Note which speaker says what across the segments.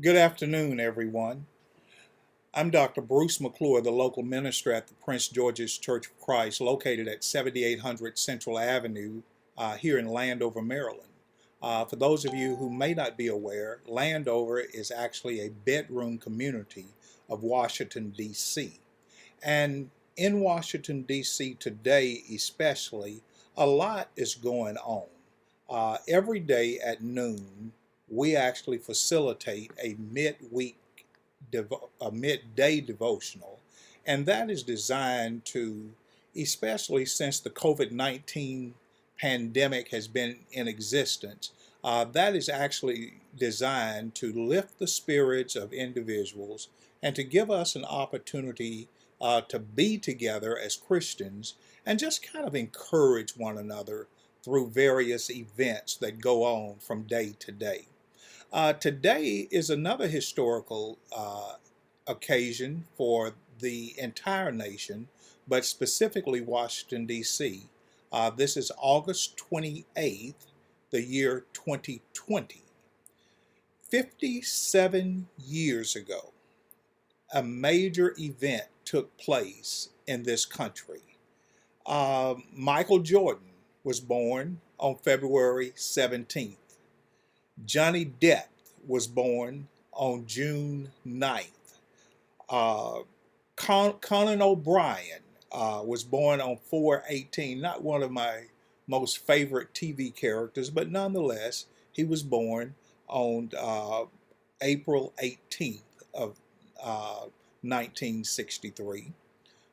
Speaker 1: Good afternoon, everyone. I'm Dr. Bruce McClure, the local minister at the Prince George's Church of Christ, located at 7800 Central Avenue here in Landover, Maryland. For those of you who may not be aware, Landover is actually a bedroom community of Washington, D.C. And in Washington, D.C. today, especially, a lot is going on. Every day at noon, we actually facilitate a midday devotional, and that is designed to, especially since the COVID-19 pandemic has been in existence, that is actually designed to lift the spirits of individuals and to give us an opportunity to be together as Christians and just kind of encourage one another through various events that go on from day to day. Today is another historical occasion for the entire nation, but specifically Washington, D.C. This is August 28th, the year 2020. 57 years ago, a major event took place in this country. Michael Jordan was born on February 17th. Johnny Depp was born on June 9th. Conan O'Brien was born on 4/18, not one of my most favorite TV characters, but nonetheless, he was born on April 18th of 1963.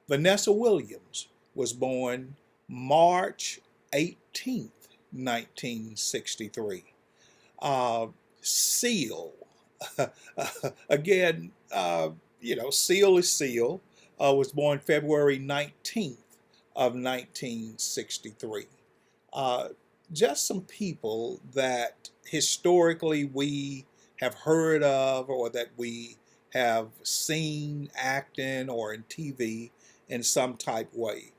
Speaker 1: Vanessa Williams was born March 18th, 1963. Seal, again, Seal is Seal, was born February 19th of 1963. Just some people that historically we have heard of or that we have seen acting or in TV in some type way.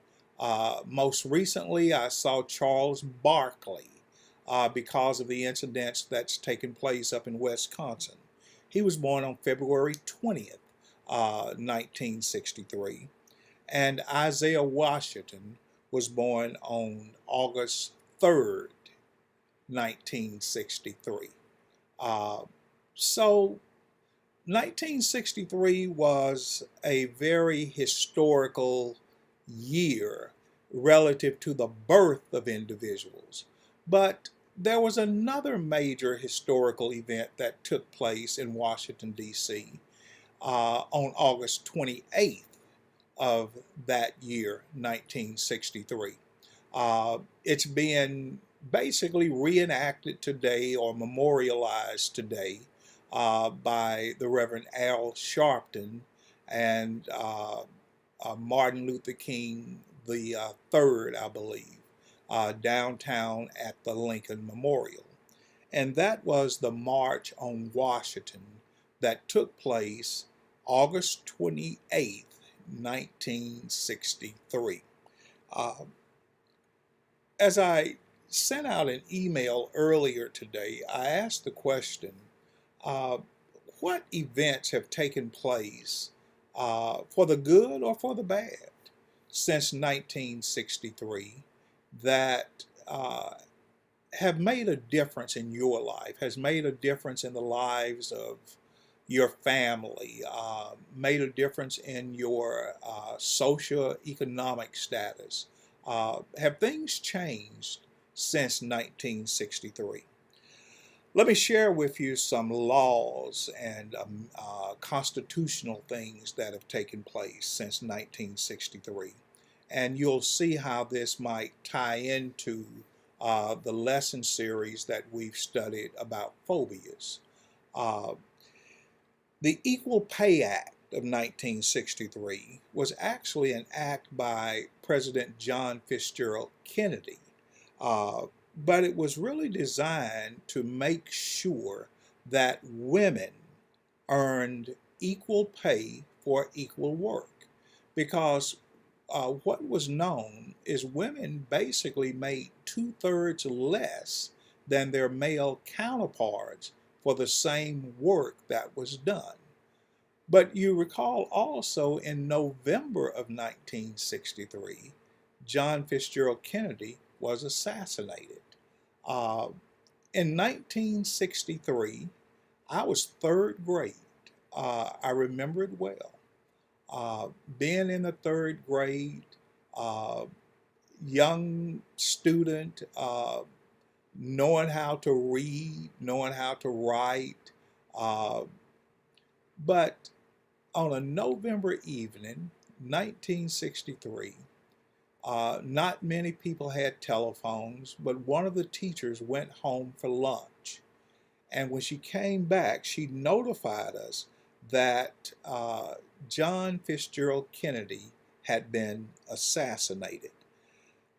Speaker 1: Most recently, I saw Charles Barkley because of the incidents that's taken place up in Wisconsin. He was born on February 20th, 1963. And Isaiah Washington was born on August 3rd, 1963. So 1963 was a very historical year relative to the birth of individuals. But there was another major historical event that took place in Washington, D.C. On August 28th of that year, 1963. It's being basically reenacted today or memorialized today by the Reverend Al Sharpton and Martin Luther King the third, I believe, downtown at the Lincoln Memorial. And that was the March on Washington that took place August 28th, 1963. As I sent out an email earlier today, I asked the question, what events have taken place for the good or for the bad since 1963 that have made a difference in your life, has made a difference in the lives of your family, made a difference in your socioeconomic status? Have things changed since 1963? Let me share with you some laws and constitutional things that have taken place since 1963. And you'll see how this might tie into the lesson series that we've studied about phobias. The Equal Pay Act of 1963 was actually an act by President John Fitzgerald Kennedy. But it was really designed to make sure that women earned equal pay for equal work. Because what was known is women basically made 2/3 less than their male counterparts for the same work that was done. But you recall also in November of 1963, John Fitzgerald Kennedy was assassinated. Uh, in 1963, I was third grade. I remember it well. Being in the third grade, uh, young student, knowing how to read, knowing how to write. Uh, but on a November evening, 1963, not many people had telephones, but one of the teachers went home for lunch. And when she came back, she notified us that John Fitzgerald Kennedy had been assassinated.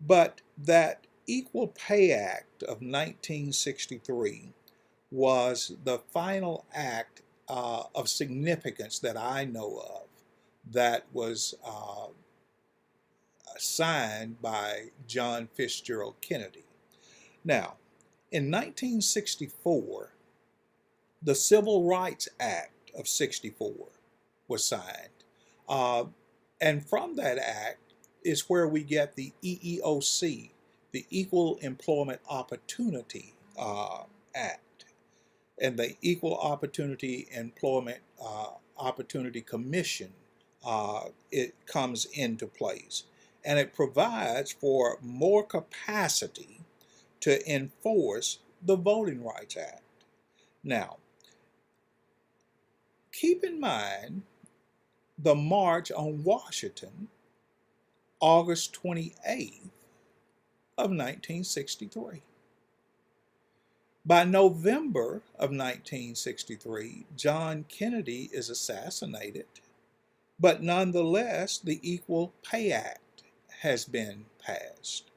Speaker 1: But that Equal Pay Act of 1963 was the final act of significance that I know of that was signed by John Fitzgerald Kennedy. Now, in 1964, the Civil Rights Act of 64 was signed. Uh, and from that act is where we get the EEOC, the Equal Employment Opportunity Act, and the Equal Opportunity Employment Opportunity Commission. It comes into place, and it provides for more capacity to enforce the Voting Rights Act. Now, keep in mind the March on Washington, August 28th of 1963. By November of 1963, John Kennedy is assassinated, but nonetheless, the Equal Pay Act has been passed.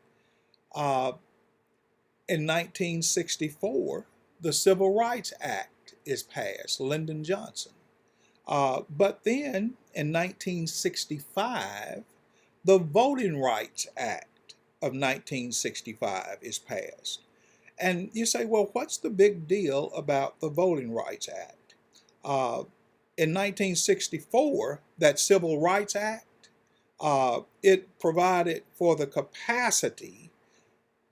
Speaker 1: In 1964, the Civil Rights Act is passed, Lyndon Johnson. But then in 1965, the Voting Rights Act of 1965 is passed. And you say, well, what's the big deal about the Voting Rights Act? In 1964, that Civil Rights Act, it provided for the capacity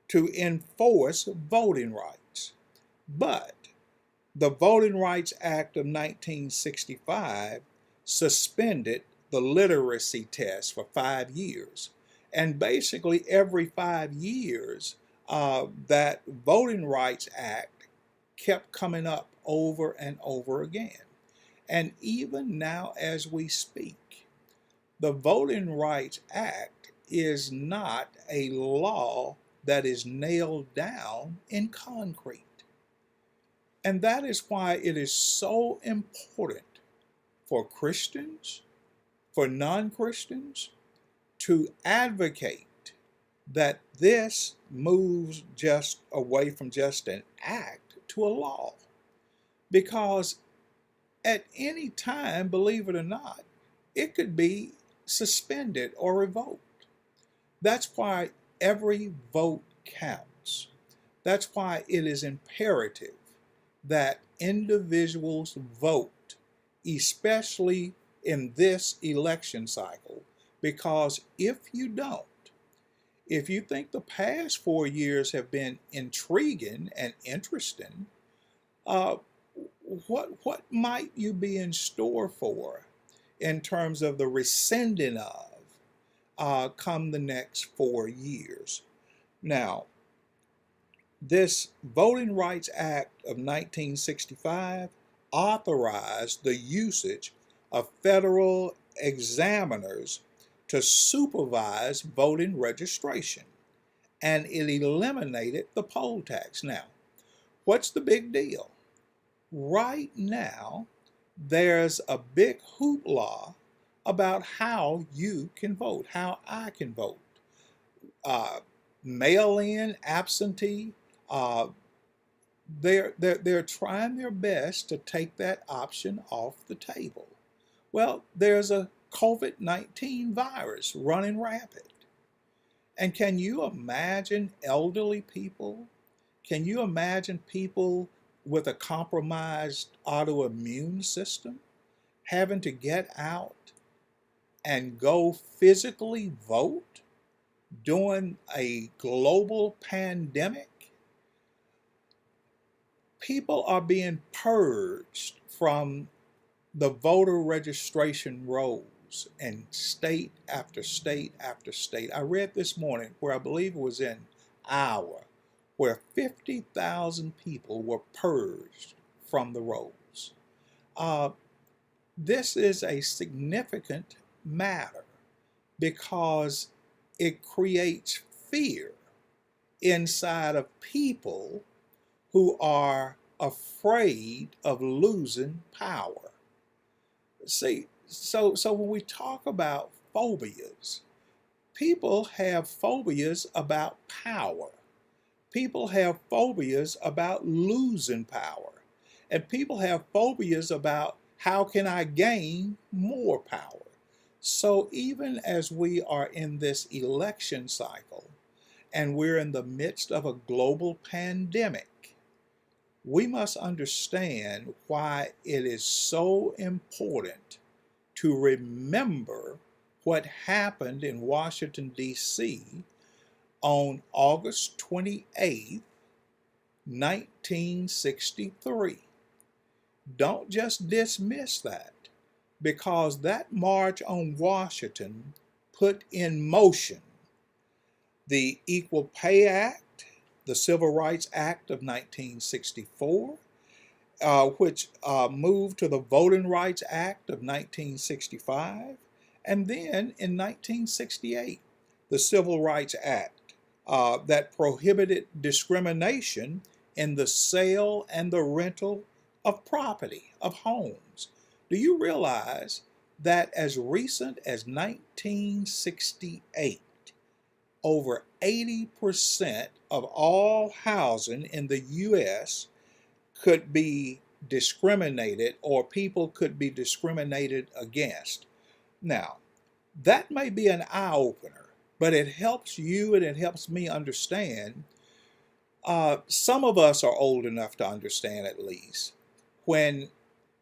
Speaker 1: to enforce voting rights. But the Voting Rights Act of 1965 suspended the literacy test for 5 years. And basically every 5 years, that Voting Rights Act kept coming up over and over again. And even now as we speak, the Voting Rights Act is not a law that is nailed down in concrete. And that is why it is so important for Christians, for non-Christians, to advocate that this moves just away from just an act to a law. Because at any time, believe it or not, it could be suspended or revoked. That's why every vote counts. That's why it is imperative that individuals vote, especially in this election cycle, because if you don't, if you think the past 4 years have been intriguing and interesting, what might you be in store for in terms of the rescinding of come the next 4 years? Now, this Voting Rights Act of 1965 authorized the usage of federal examiners to supervise voting registration, and it eliminated the poll tax. Now, what's the big deal? Right now, there's a big hoopla about how you can vote, how I can vote. Mail-in, absentee, they're trying their best to take that option off the table. Well, there's a COVID-19 virus running rapid. And can you imagine elderly people? Can you imagine people with a compromised autoimmune system, having to get out and go physically vote during a global pandemic. People are being purged from the voter registration rolls in state after state after state. I read this morning where I believe it was in Iowa, where 50,000 people were purged from the rolls. Uh, this is a significant matter because it creates fear inside of people who are afraid of losing power. See, so when we talk about phobias, people have phobias about power. People have phobias about losing power. And people have phobias about how can I gain more power. So even as we are in this election cycle and we're in the midst of a global pandemic, we must understand why it is so important to remember what happened in Washington, D.C. on August 28th, 1963. Don't just dismiss that, because that March on Washington put in motion the Equal Pay Act, the Civil Rights Act of 1964, which moved to the Voting Rights Act of 1965, and then in 1968, the Civil Rights Act that prohibited discrimination in the sale and the rental of property, of homes. Do you realize that as recent as 1968, over 80% of all housing in the U.S. could be discriminated, or people could be discriminated against? Now, that may be an eye-opener, but it helps you and it helps me understand. Some of us are old enough to understand, at least, when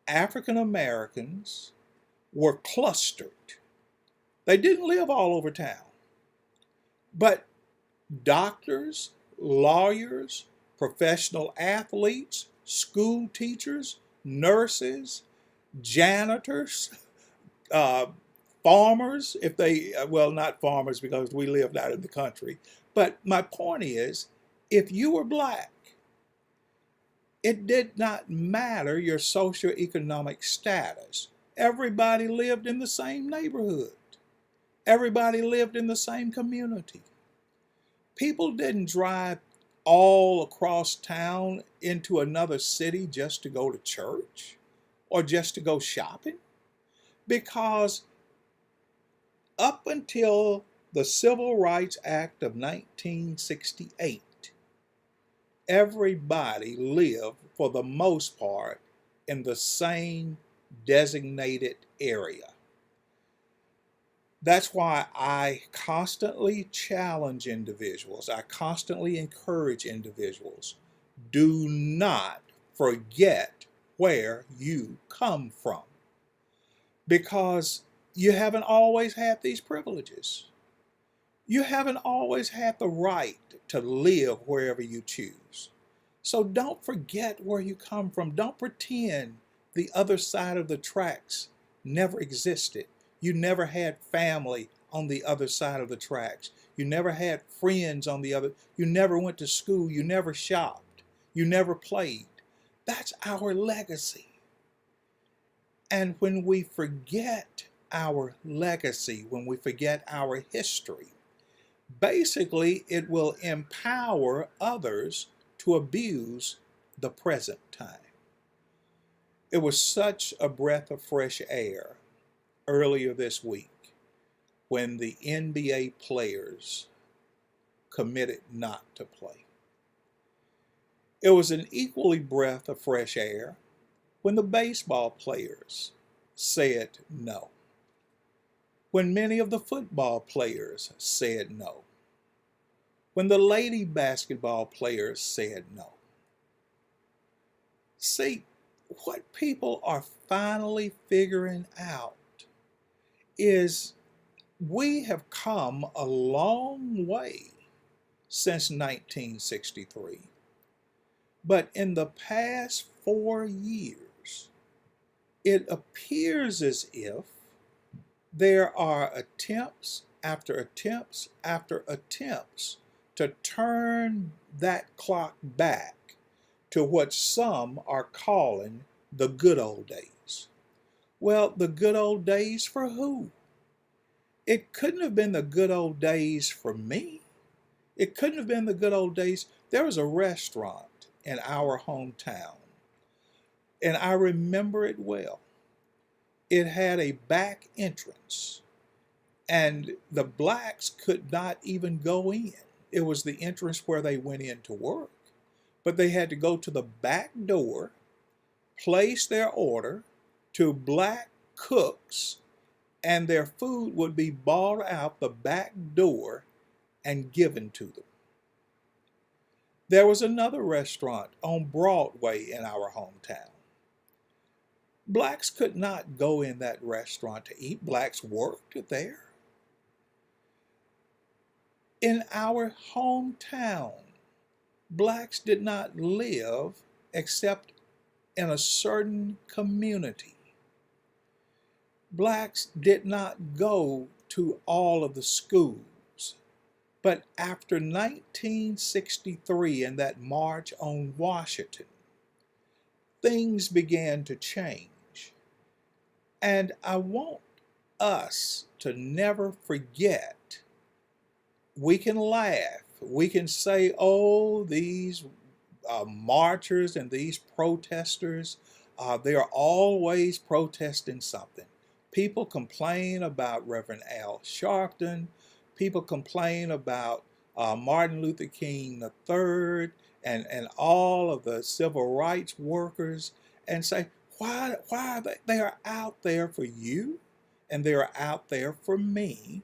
Speaker 1: African Americans were clustered. They didn't live all over town, but doctors, lawyers, professional athletes, school teachers, nurses, janitors, uh, farmers, if they, well, not farmers because we lived out in the country. But my point is, if you were black, it did not matter your socioeconomic status. Everybody lived in the same neighborhood. Everybody lived in the same community. People didn't drive all across town into another city just to go to church or just to go shopping, because up until the Civil Rights Act of 1968, everybody lived, for the most part, in the same designated area. That's why I constantly challenge individuals. I constantly encourage individuals. Do not forget where you come from, because you haven't always had these privileges. You haven't always had the right to live wherever you choose. So don't forget where you come from. Don't pretend the other side of the tracks never existed. You never had family on the other side of the tracks. You never had friends on the other. You never went to school. You never shopped. You never played. That's our legacy. And when we forget our legacy, when we forget our history, basically it will empower others to abuse the present time. It was such a breath of fresh air earlier this week when the NBA players committed not to play. It was an equally breath of fresh air when the baseball players said no, when many of the football players said no, when the lady basketball players said no. See, what people are finally figuring out is we have come a long way since 1963. But in the past 4 years, it appears as if there are attempts after attempts after attempts to turn that clock back to what some are calling the good old days. Well, the good old days for who? It couldn't have been the good old days for me. It couldn't have been the good old days. There was a restaurant in our hometown, and I remember it well. It had a back entrance, and the blacks could not even go in. It was the entrance where they went in to work, but they had to go to the back door, place their order to black cooks, and their food would be bought out the back door and given to them. There was another restaurant on Broadway in our hometown. Blacks could not go in that restaurant to eat. Blacks worked there. In our hometown, blacks did not live except in a certain community. Blacks did not go to all of the schools. But after 1963 and that March on Washington, things began to change. And I want us to never forget. We can laugh. We can say, oh, these marchers and these protesters, they are always protesting something. People complain about Reverend Al Sharpton. People complain about Martin Luther King III and all of the civil rights workers and say, why are they are out there for you and they are out there for me,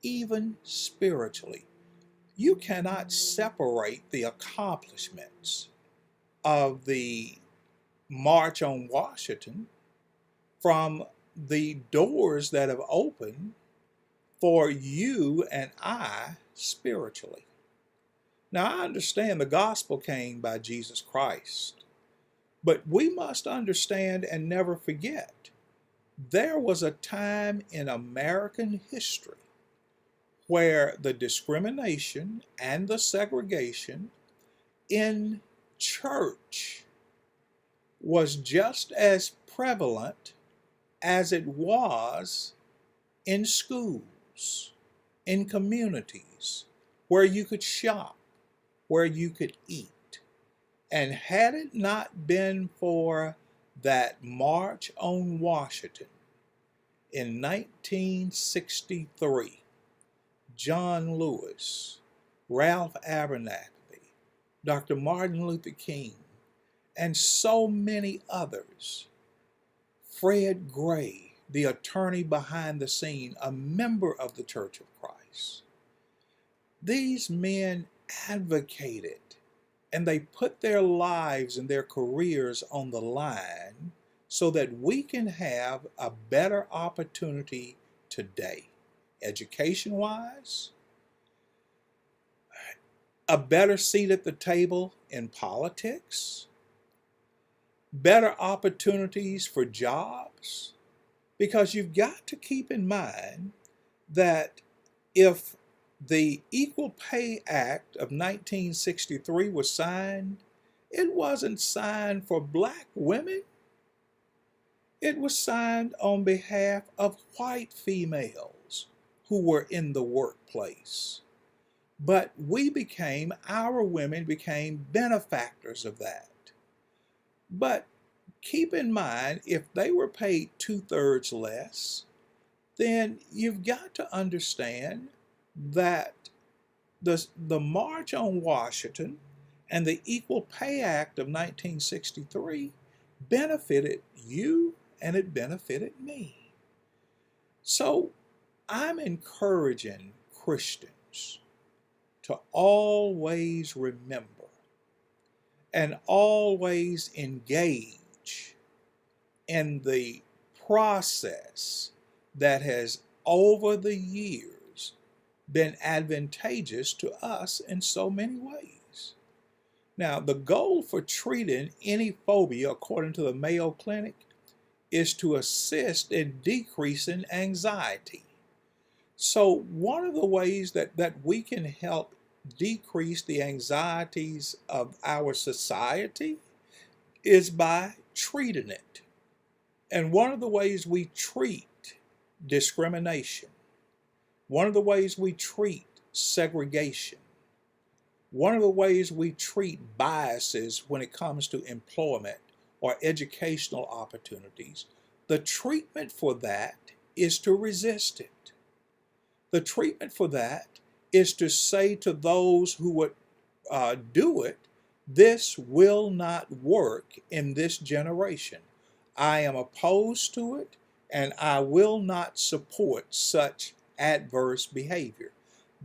Speaker 1: even spiritually. You cannot separate the accomplishments of the March on Washington from the doors that have opened for you and I spiritually. Now, I understand the gospel came by Jesus Christ, but we must understand and never forget there was a time in American history where the discrimination and the segregation in church was just as prevalent as it was in schools, in communities, where you could shop, where you could eat. And had it not been for that March on Washington in 1963, John Lewis, Ralph Abernathy, Dr. Martin Luther King, and so many others, Fred Gray, the attorney behind the scene, a member of the Church of Christ. These men advocated and they put their lives and their careers on the line so that we can have a better opportunity today, education-wise, a better seat at the table in politics, better opportunities for jobs, because you've got to keep in mind that if the Equal Pay Act of 1963 was signed, it wasn't signed for black women. It was signed on behalf of white females who were in the workplace. But our women became benefactors of that. But keep in mind, if they were paid 2/3 less, then you've got to understand that the March on Washington and the Equal Pay Act of 1963 benefited you and it benefited me. So I'm encouraging Christians to always remember and always engage in the process that has over the years been advantageous to us in so many ways. Now, the goal for treating any phobia, according to the Mayo Clinic, is to assist in decreasing anxiety. So one of the ways that we can help decrease the anxieties of our society is by treating it. And one of the ways we treat discrimination, one of the ways we treat segregation, one of the ways we treat biases when it comes to employment or educational opportunities, the treatment for that is to resist it. The treatment for that is to say to those who would do it, this will not work in this generation. I am opposed to it, and I will not support such adverse behavior.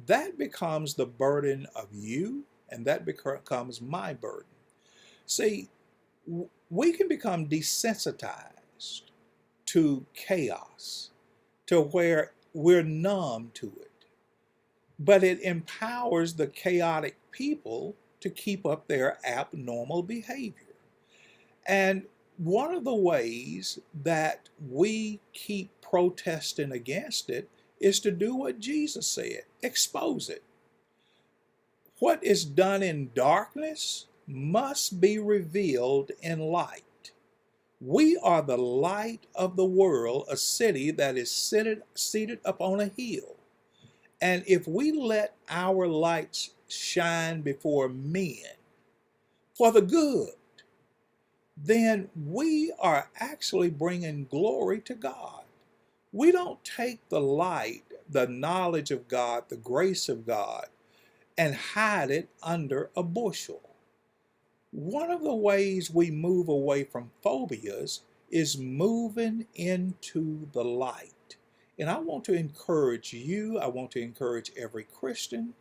Speaker 1: That becomes the burden of you, and that becomes my burden. See, we can become desensitized to chaos, to where we're numb to it. But it empowers the chaotic people to keep up their abnormal behavior. And one of the ways that we keep protesting against it is to do what Jesus said, expose it. What is done in darkness must be revealed in light. We are the light of the world, a city that is seated upon a hill. And if we let our lights shine before men for the good, then we are actually bringing glory to God. We don't take the light, the knowledge of God, the grace of God, and hide it under a bushel. One of the ways we move away from phobias is moving into the light. And I want to encourage you, I want to encourage every Christian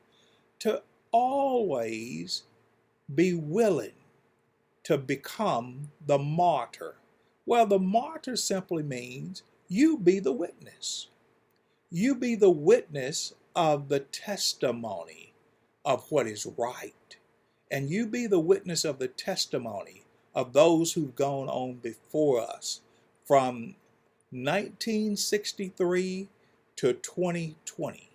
Speaker 1: to always be willing to become the martyr. Well, the martyr simply means you be the witness. You be the witness of the testimony of what is right. And you be the witness of the testimony of those who've gone on before us from 1963 to 2020.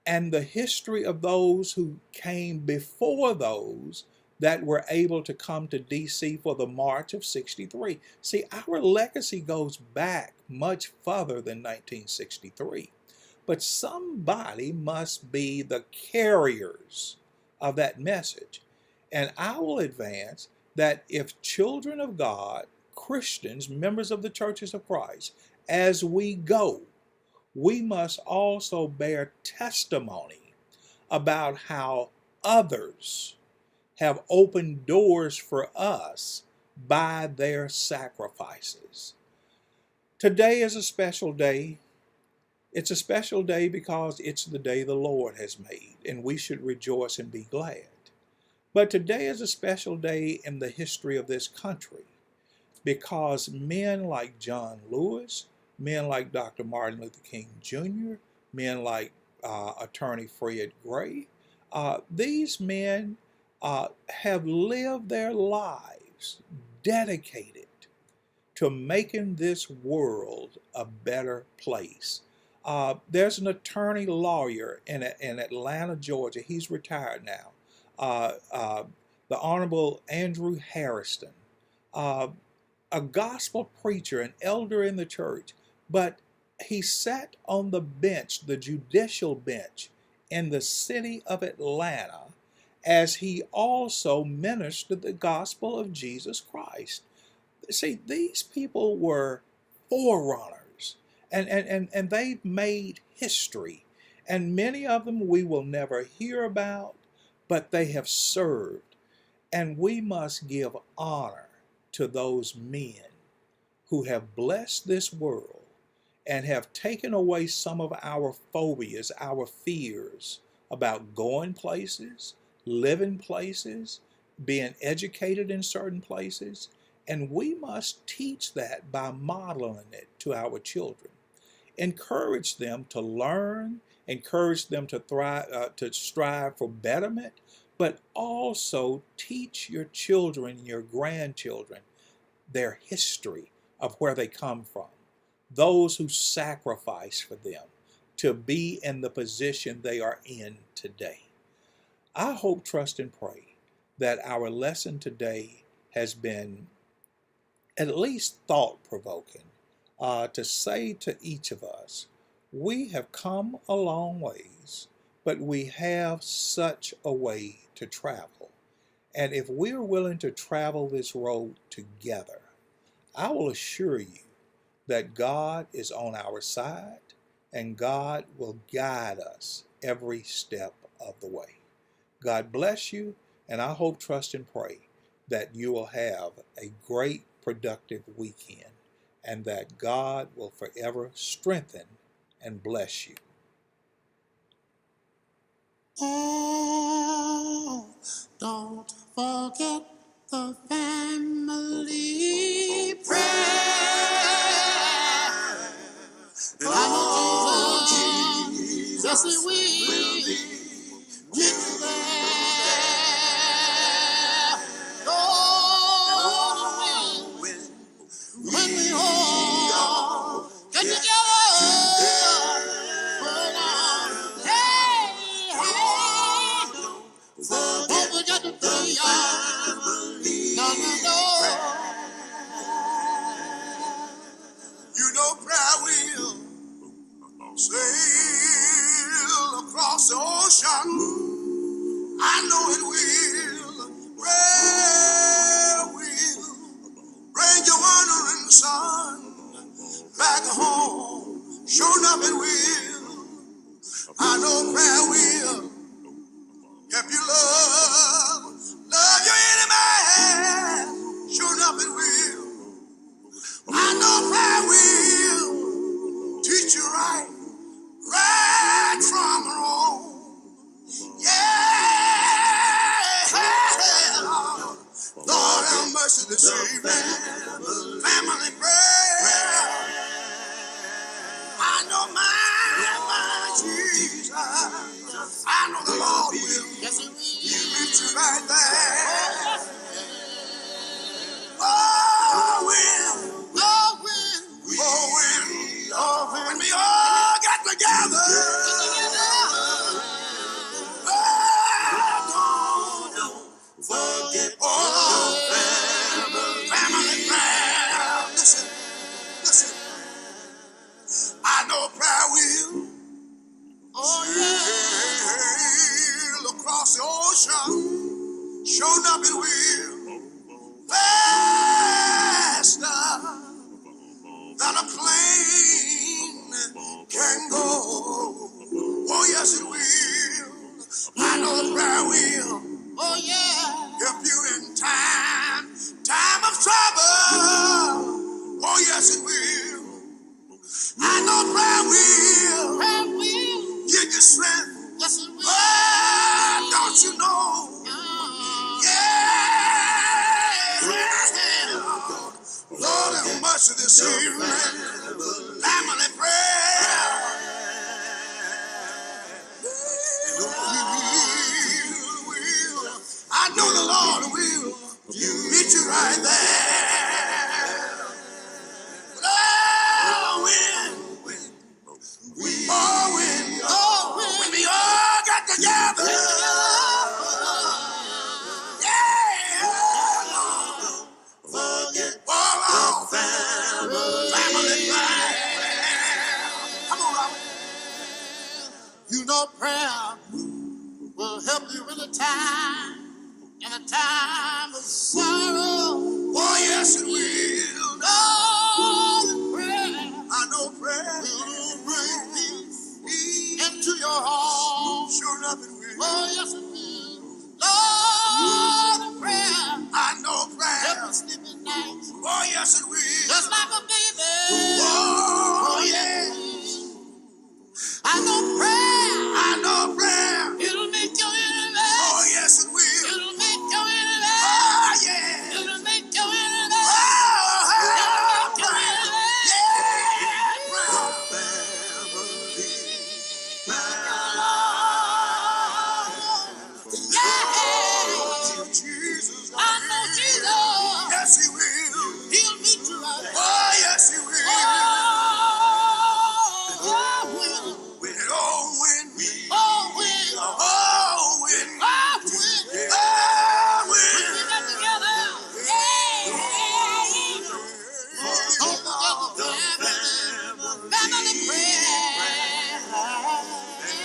Speaker 1: And the history of those who came before those that were able to come to DC for the March of '63. See, our legacy goes back much further than 1963. But somebody must be the carriers of that message. And I will advance that if children of God, Christians, members of the churches of Christ, as we go, we must also bear testimony about how others have opened doors for us by their sacrifices. Today is a special day. It's a special day because it's the day the Lord has made, and we should rejoice and be glad. But today is a special day in the history of this country because men like John Lewis, men like Dr. Martin Luther King Jr., men like Attorney Fred Gray, these men have lived their lives dedicated to making this world a better place. There's an attorney lawyer in Atlanta, Georgia. He's retired now. The Honorable Andrew Harrison, a gospel preacher, an elder in the church, but he sat on the bench, the judicial bench in the city of Atlanta, as he also ministered the gospel of Jesus Christ. See, these people were forerunners, and they've made history, and many of them we will never hear about, but they have served. And we must give honor to those men who have blessed this world and have taken away some of our phobias, our fears about going places, living places, being educated in certain places, and we must teach that by modeling it to our children. Encourage them to learn, encourage them to thrive, to strive for betterment, but also teach your children, your grandchildren, their history of where they come from, those who sacrificed for them to be in the position they are in today. I hope, trust, and pray that our lesson today has been at least thought provoking, to say to each of us, we have come a long ways, but we have such a way to travel. And if we're willing to travel this road together, I will assure you that God is on our side and God will guide us every step of the way. God bless you, and I hope, trust, and pray that you will have a great, productive weekend and that God will forever strengthen and bless you.
Speaker 2: Oh, don't forget the family prayer. Oh, Jesus, we will be there. Oh, when we all get together, hold on. Hey, don't forget to do no. You know prayer will sail across the ocean. I know it will. Prayer will bring your wandering son back home. Sure enough it will. I know prayer will help you love your enemy. Sure enough it will. I know prayer will teach you right from wrong. Yeah, Lord have mercy this evening. Family prayer. I know my Jesus. I know the Lord will. Yes, He will. He meets you right there. When we all get together. Don't forget family prayer. Listen. I know prayer will. Sail across the ocean. Sure enough it will. Faster than a plane can go. Oh, yes, it will. I know prayer will. Oh, yeah. Help you in time of trouble. Oh, yes, it will. I know prayer will. Prayer will. Give you strength. Yes, it will. Oh, don't you know? Yeah. Lord have mercy this evening. Family prayer. I know the Lord will meet you right there. When we all got together. Yeah. Forget all our family prayer. Come on, Robert. You know prayer will help you in a time of sorrow. Oh, yes, it will. Lord, prayer. I know prayer will bring peace into your home. Sure enough, it will. Oh, yes, it will.